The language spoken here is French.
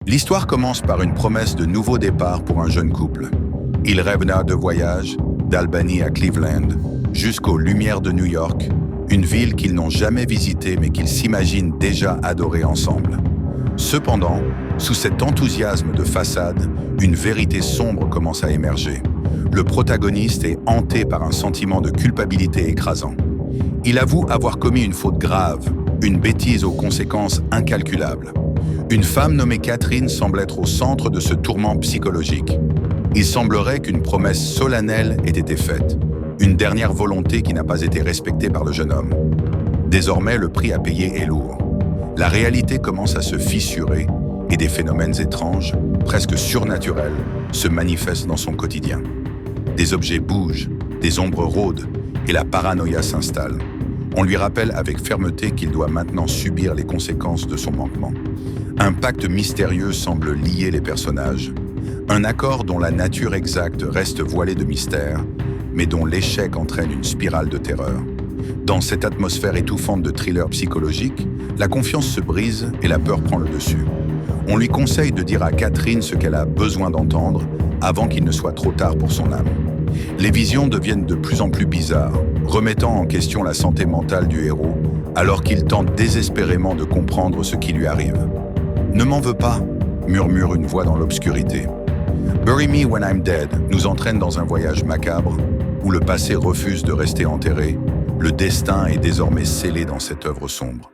L'histoire commence par une promesse de nouveau départ pour un jeune couple. Ils rêvent de voyage, d'Albany à Cleveland, jusqu'aux Lumières de New York, une ville qu'ils n'ont jamais visitée mais qu'ils s'imaginent déjà adorer ensemble. Cependant, sous cet enthousiasme de façade, une vérité sombre commence à émerger. Le protagoniste est hanté par un sentiment de culpabilité écrasant. Il avoue avoir commis une faute grave, une bêtise aux conséquences incalculables. Une femme nommée Catherine semble être au centre de ce tourment psychologique. Il semblerait qu'une promesse solennelle ait été faite, une dernière volonté qui n'a pas été respectée par le jeune homme. Désormais, le prix à payer est lourd. La réalité commence à se fissurer et des phénomènes étranges, presque surnaturels, se manifestent dans son quotidien. Des objets bougent, des ombres rôdent et la paranoïa s'installe. On lui rappelle avec fermeté qu'il doit maintenant subir les conséquences de son manquement. Un pacte mystérieux semble lier les personnages. Un accord dont la nature exacte reste voilée de mystère, mais dont l'échec entraîne une spirale de terreur. Dans cette atmosphère étouffante de thriller psychologique, la confiance se brise et la peur prend le dessus. On lui conseille de dire à Catherine ce qu'elle a besoin d'entendre avant qu'il ne soit trop tard pour son âme. Les visions deviennent de plus en plus bizarres, remettant en question la santé mentale du héros, alors qu'il tente désespérément de comprendre ce qui lui arrive. « Ne m'en veux pas », murmure une voix dans l'obscurité. « Bury me when I'm dead » nous entraîne dans un voyage macabre, où le passé refuse de rester enterré, le destin est désormais scellé dans cette œuvre sombre.